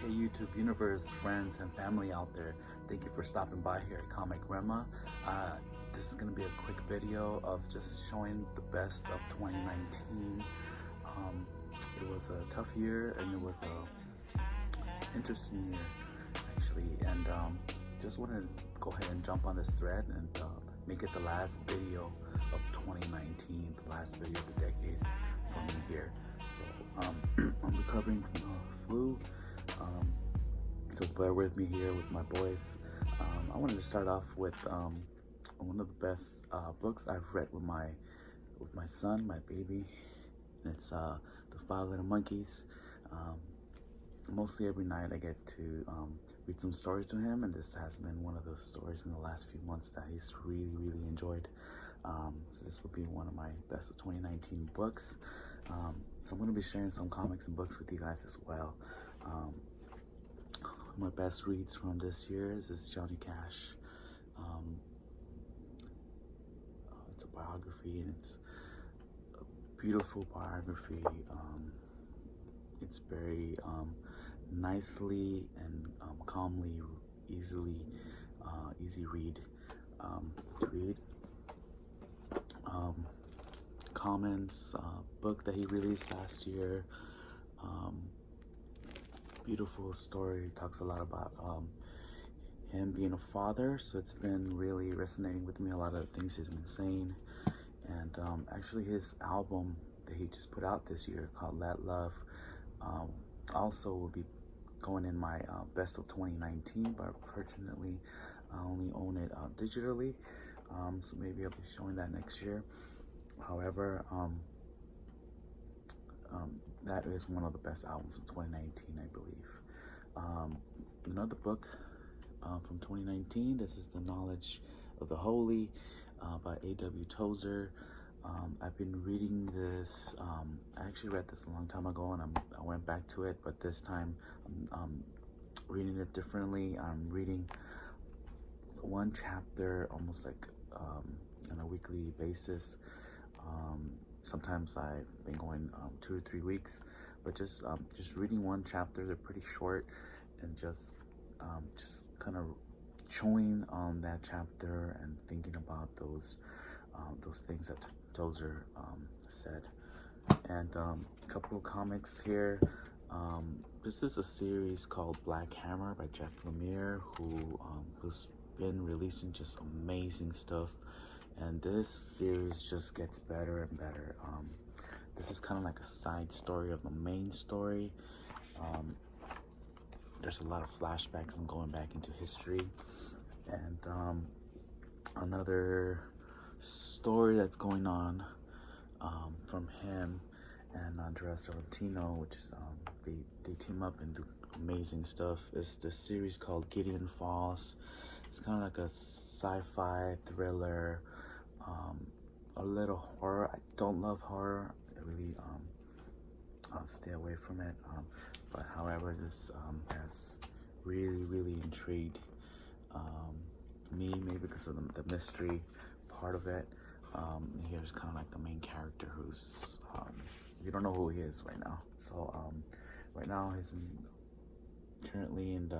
Hey YouTube universe, friends and family out there, thank you for stopping by here at Comic Rema. This is going to be a quick video of just showing the best of 2019. It was a tough year and it was a interesting year actually, and just want to go ahead and jump on this thread and make it the last video of 2019, the last video of the decade for me here. So I'm recovering from the flu. So bear with me here with my voice. I wanted to start off with one of the best books I've read with my son, my baby. And it's The Five Little Monkeys. Mostly every night I get to read some stories to him, and this has been one of those stories in the last few months that he's really enjoyed. So this will be one of my best of 2019 books. So I'm going to be sharing some comics and books with you guys as well. My best reads from this year is Johnny Cash. It's a biography, and it's a beautiful biography. It's very nicely and calmly, easy read to read. Comments book that he released last year. Beautiful story, talks a lot about him being a father, so it's been really resonating with me, a lot of the things he's been saying. And actually his album that he just put out this year called Let Love also will be going in my best of 2019, but fortunately I only own it digitally, so maybe I'll be showing that next year. However, that is one of the best albums of 2019, I believe. Another book from 2019, this is The Knowledge of the Holy by A.W. Tozer. I've been reading this, I actually read this a long time ago, and I went back to it, but this time I'm reading it differently. I'm reading one chapter almost like on a weekly basis. Sometimes I've been going 2 or 3 weeks, but just reading one chapter. They're pretty short, and just kind of chewing on that chapter and thinking about those things that Tozer said. And a couple of comics here. This is a series called Black Hammer by Jeff Lemire, who's been releasing just amazing stuff. And this series just gets better and better. This is kind of like a side story of the main story. There's a lot of flashbacks and going back into history. And another story that's going on from him and Andrea Sorrentino, which is they team up and do amazing stuff, is this series called Gideon Falls. It's kind of like a sci-fi thriller. A little horror. I don't love horror. I really I'll stay away from it. But however, this has really intrigued me, maybe because of the mystery part of it. Here's kind of like the main character who's you don't know who he is right now. So right now he's currently in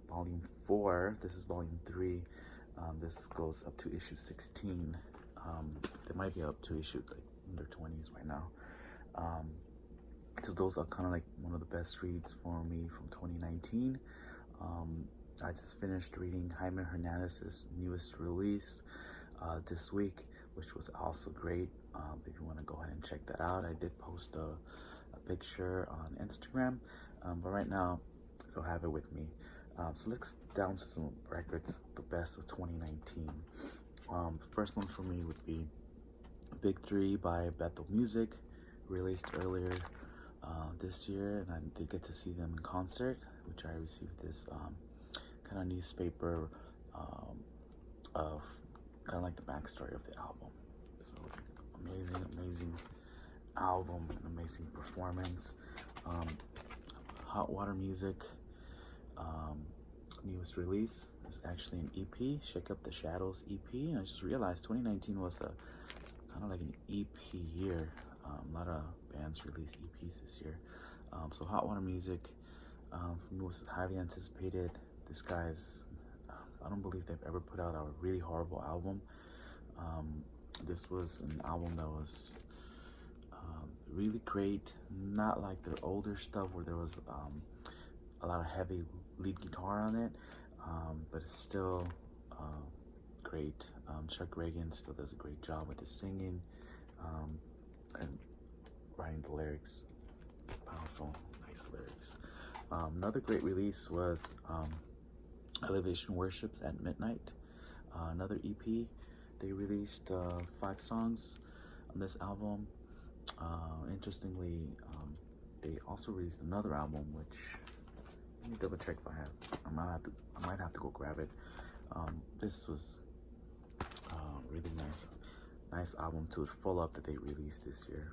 volume 4. This is volume 3. This goes up to issue 16. They might be up to issue like in their 20s right now. So those are kind of like one of the best reads for me from 2019. I just finished reading Jaime Hernandez's newest release this week, which was also great. If you want to go ahead and check that out, I did post a picture on Instagram, but right now I don't have it with me. So let's down to some records, the best of 2019. The first one for me would be Big 3 by Bethel Music, released earlier this year, and I did get to see them in concert, which I received this kind of newspaper of kind of like the backstory of the album. So amazing album, an amazing performance. Hot Water Music, newest release is actually an EP, Shake Up the Shadows EP. And I just realized 2019 was a kind of like an EP year. A lot of bands released EPs this year. So Hot Water Music, For me, it was highly anticipated. This guy's, I don't believe they've ever put out a really horrible album. This was an album that was really great, not like their older stuff where there was a lot of heavy lead guitar on it, but it's still great. Chuck Reagan still does a great job with his singing and writing the lyrics. Powerful, nice lyrics. Another great release was Elevation Worships at Midnight, another EP. They released 5 songs on this album. Interestingly, they also released another album, which, let me double check if I might have to go grab it. This was really nice album to follow up that they released this year.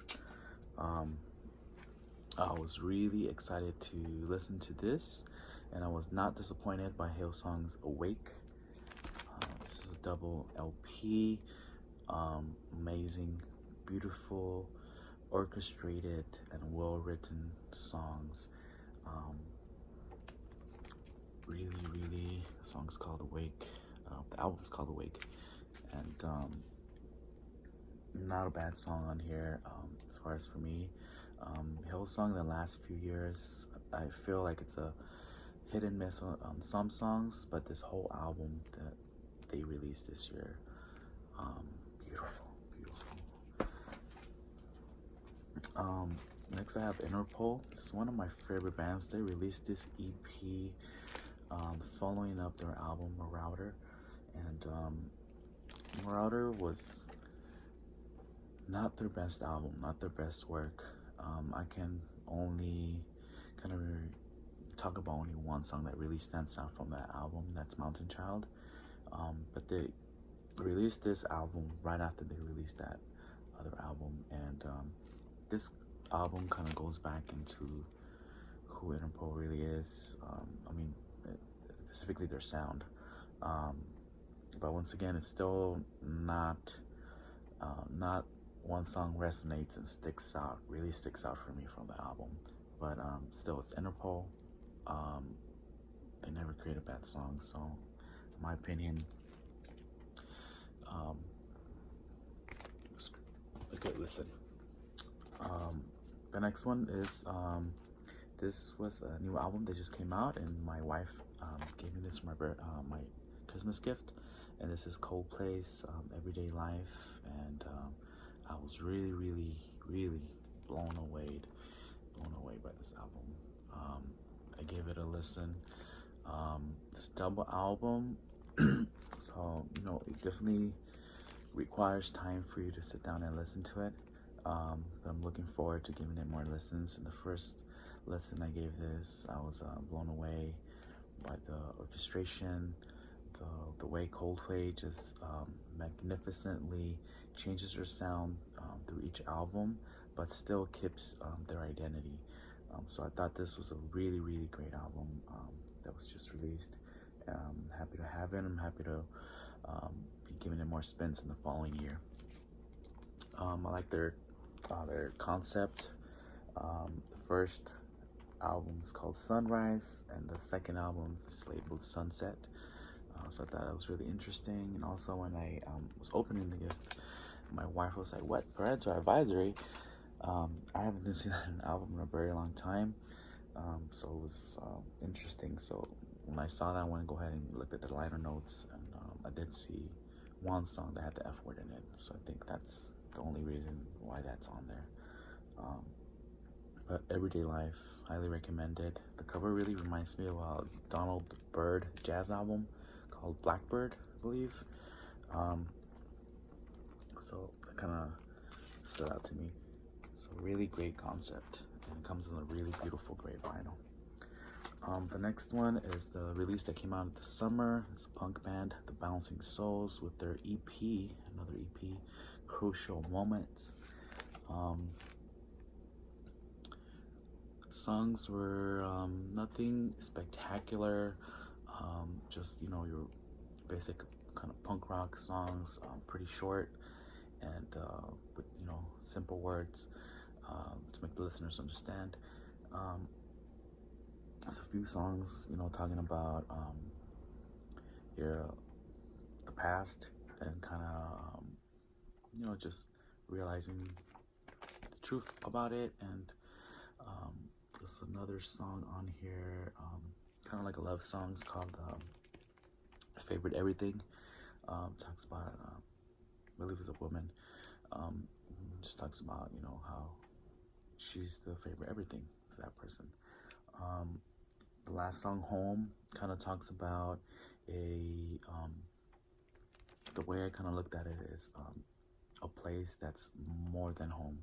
I was really excited to listen to this, and I was not disappointed by Hillsong's Awake. This is a double LP. Amazing, beautiful, orchestrated, and well-written songs. Really, the song's called Awake. The album's called Awake, and not a bad song on here. As far as for me, Hillsong the last few years, I feel like it's a hit and miss on some songs, but this whole album that they released this year, beautiful. Next I have Interpol. This is one of my favorite bands. They released this EP following up their album Marauder, and Marauder was not their best album, not their best work. I can only kind of talk about only one song that really stands out from that album. That's Mountain Child. But they released this album right after they released that other album, and this album kind of goes back into who Interpol really is. I mean, specifically their sound. But once again, it's still not one song resonates and really sticks out for me from the album. But still, it's Interpol. They never create a bad song, so in my opinion, a good listen. The next one is this was a new album that just came out, and my wife gave me this for my Christmas gift, and this is Coldplay's Everyday Life, and I was really blown away by this album. I gave it a listen. It's a double album, so it definitely requires time for you to sit down and listen to it. But I'm looking forward to giving it more listens. In the first listen I gave this, I was blown away by the orchestration, the way Coldplay just magnificently changes their sound through each album, but still keeps their identity. So I thought this was a really great album that was just released. I'm happy to have it. I'm happy to be giving it more spins in the following year. I like their concept. The first album is called Sunrise, and the second album is labeled Sunset. So I thought that was really interesting. And also, when I was opening the gift, my wife was like, "What? Parental advisory?" I haven't listened to an album in a very long time, so it was interesting. So when I saw that, I went to go ahead and look at the liner notes, and I did see one song that had the F word in it. So I think that's the only reason why that's on there. But Everyday Life, highly recommended. The cover really reminds me of a Donald Byrd jazz album called Blackbird, I believe. So that kind of stood out to me. It's a really great concept, and it comes in a really beautiful gray vinyl. The next one is the release that came out this summer. It's a punk band, The Bouncing Souls, with their EP, another EP, Crucial Moments. Songs were nothing spectacular, just your basic kind of punk rock songs, pretty short and with simple words to make the listeners understand. It's a few songs, talking about your the past and kind of just realizing the truth about it. And there's another song on here, kind of like a love song. It's called "Favorite Everything." Talks about, I believe it's a woman. Um, just talks about how she's the favorite everything for that person. Um, the last song, "Home," kind of talks about a the way I kind of looked at it is a place that's more than home.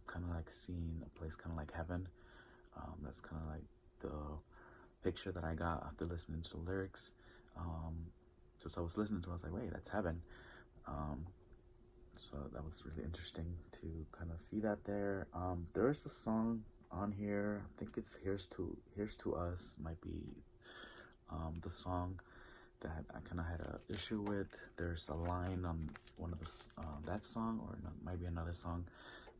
Kind of like seeing a place kind of like heaven. That's kind of like the picture that I got after listening to the lyrics. Just I was listening to it, I was like, wait, that's heaven. Um, so that was really interesting to kind of see that there. There's a song on here. I think it's Here's to Us. Might be the song that I kind of had an issue with. There's a line on one of the that song, or maybe another song,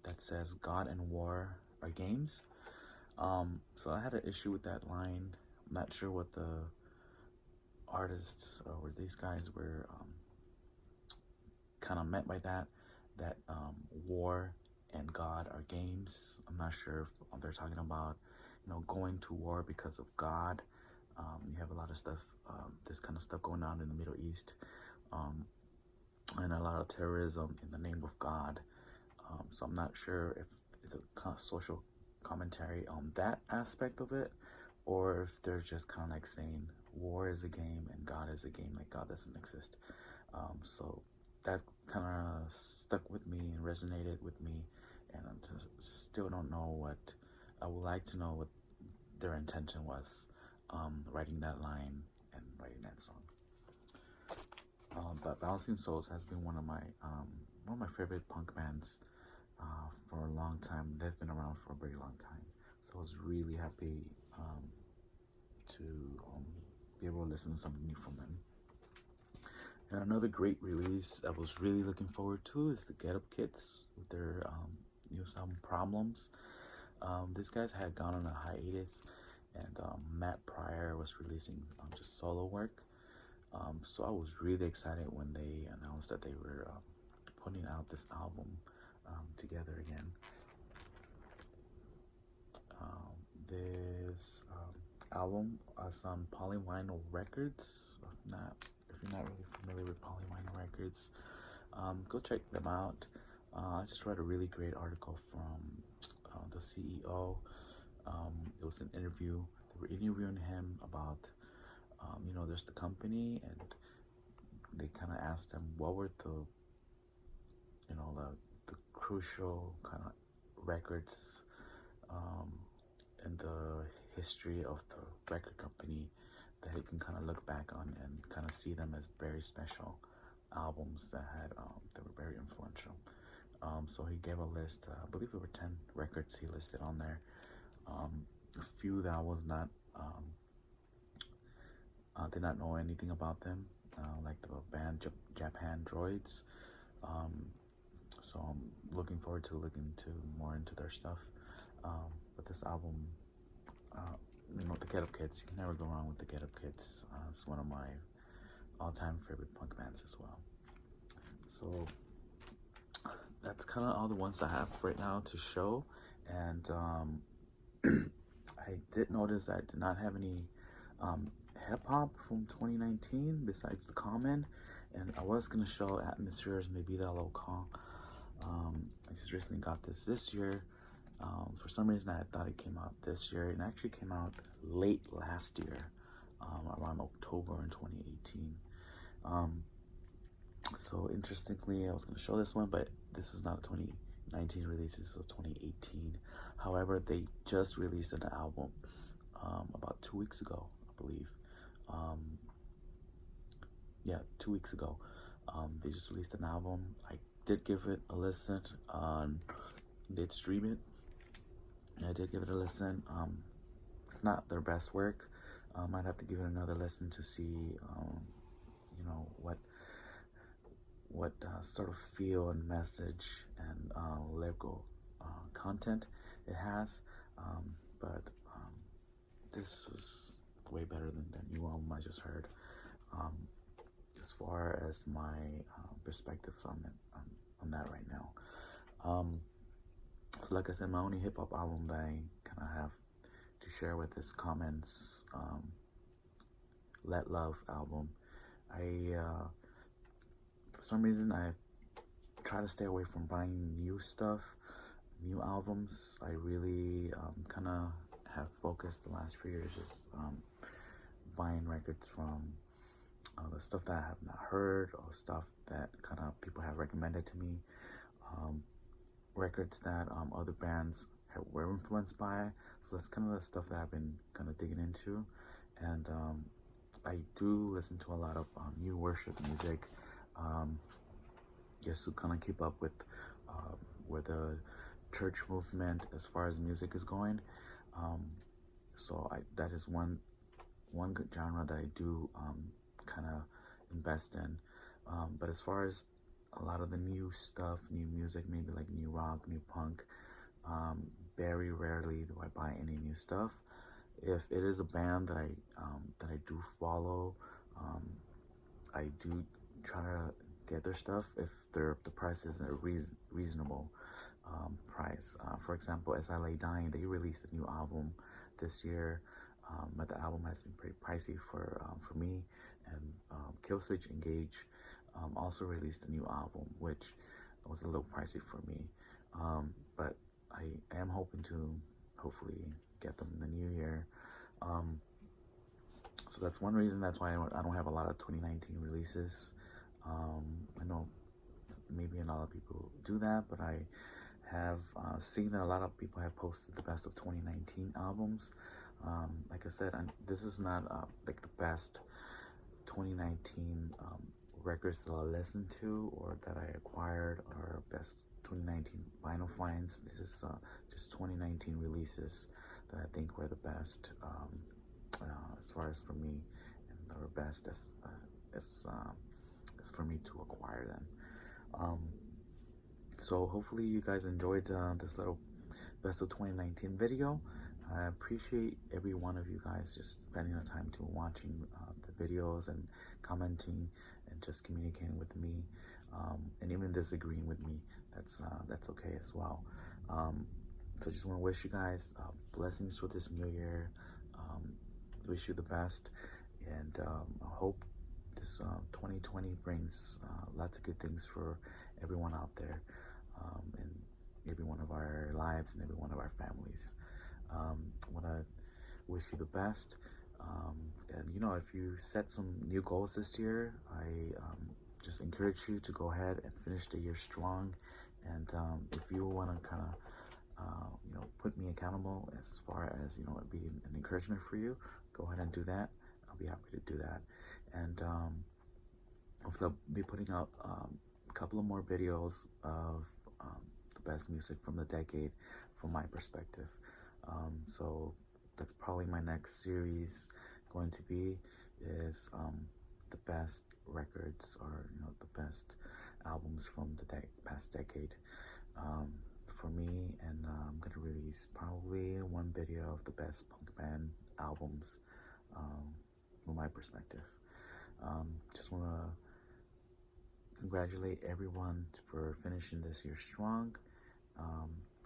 that says "God and war are games." So I had an issue with that line. I'm not sure what the artists or these guys were kind of meant by that. That war and God are games. I'm not sure if they're talking about going to war because of God. You have a lot of stuff, this kind of stuff going on in the Middle East, and a lot of terrorism in the name of God. So I'm not sure if it's a kind of social commentary on that aspect of it, or if they're just kind of like saying war is a game and God is a game, like God doesn't exist. So that kind of stuck with me and resonated with me, and I still don't know what. I would like to know what their intention was, writing that line and writing that song. But Balancing Souls has been one of my favorite punk bands for a long time. They've been around for a very long time, so I was really happy to be able to listen to something new from them. And another great release I was really looking forward to is the Get Up Kids with their newest album, Problems. These guys had gone on a hiatus, and Matt Pryor was releasing just solo work. So I was really excited when they announced that they were putting out this album together again. This album is on Polyvinyl Records. If you're not really familiar with Polyvinyl Records, go check them out. I just read a really great article from the CEO. It was an interview. They were interviewing him about, there's the company, and they kind of asked him what were the crucial kind of records in the history of the record company that he can kind of look back on and kind of see them as very special albums that were very influential. So he gave a list. I believe there were 10 records he listed on there. A few that I was not did not know anything about them, like the band Japan Droids. So I'm looking forward to looking more into their stuff. But this album, the Get Up Kids, you can never go wrong with the Get Up Kids. It's one of my all-time favorite punk bands as well. So that's kind of all the ones I have right now to show. And I did notice that I did not have any hip-hop from 2019 besides The Common, and I was going to show Atmospheres Maybe That Local. I just recently got this year. For some reason I thought it came out this year, and it actually came out late last year, around October in 2018. So interestingly, I was going to show this one, but this is not a 2019 release, this was 2018. However, they just released an album about 2 weeks ago, I believe. 2 weeks ago. They just released an album. I did give it a listen. Did stream it. I did give it a listen. It's not their best work. I'd have to give it another listen to see, what sort of feel and message and lyrical content it has. But this was way better than that new album I just heard. As far as my perspectives on it, on that right now. So like I said, my only hip hop album that I kind of have to share with is Comment's Let Love album. For some reason, I try to stay away from buying new stuff, new albums. I really kind of have focused the last few years just buying records from the stuff that I have not heard, or stuff that kind of people have recommended to me, records that other bands were influenced by. So that's kind of the stuff that I've been kind of digging into. And I do listen to a lot of new worship music, just to kind of keep up with where the church movement as far as music is going. So that is one good genre that I do kind of invest in. But as far as a lot of the new stuff, new music, maybe like new rock, new punk, very rarely do I buy any new stuff. If it is a band that I do follow, I do try to get their stuff if the price is a reasonable price. For example, As I Lay Dying, they released a new album this year, but the album has been pretty pricey for me. And Killswitch Engage also released a new album, which was a little pricey for me. But I am hoping to hopefully get them in the new year. So that's one reason. That's why I don't have a lot of 2019 releases. I know maybe a lot of people do that, but I have seen that a lot of people have posted the best of 2019 albums. Like I said, this is not like the best 2019 records that I listened to or that I acquired, or best 2019 vinyl finds. This is just 2019 releases that I think were the best as far as for me, and the best as for me to acquire them. So hopefully you guys enjoyed this little best of 2019 video. I appreciate every one of you guys just spending the time to watching the videos and commenting and just communicating with me, and even disagreeing with me. That's okay as well. So I just want to wish you guys blessings for this new year. Wish you the best, and I hope this 2020 brings lots of good things for everyone out there, in every one of our lives and every one of our families. I want to wish you the best, and if you set some new goals this year, I just encourage you to go ahead and finish the year strong. And if you want to kind of put me accountable as far as it being an encouragement for you, go ahead and do that. I'll be happy to do that. And hopefully I'll be putting up a couple of more videos of the best music from the decade from my perspective. So that's probably my next series going to be, is the best records, or the best albums from the past decade for me. And I'm gonna release probably one video of the best punk band albums from my perspective. Just want to congratulate everyone for finishing this year strong.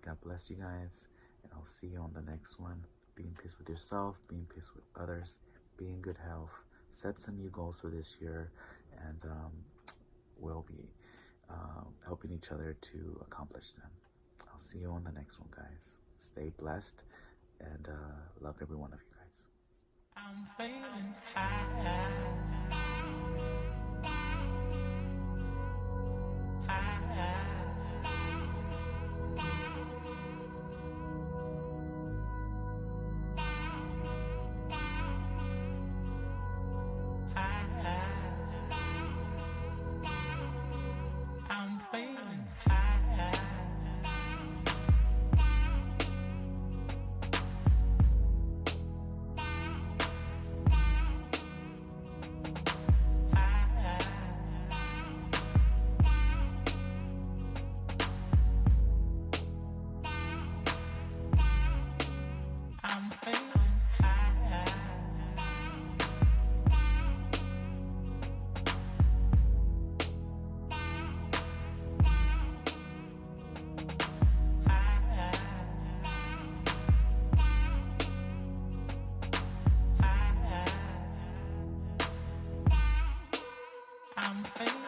God bless you guys, and I'll see you on the next one. Be in peace with yourself, be in peace with others, be in good health, set some new goals for this year, and we'll be helping each other to accomplish them. I'll see you on the next one, guys. Stay blessed, and love every one of you guys. I'm feeling high. I'm fading.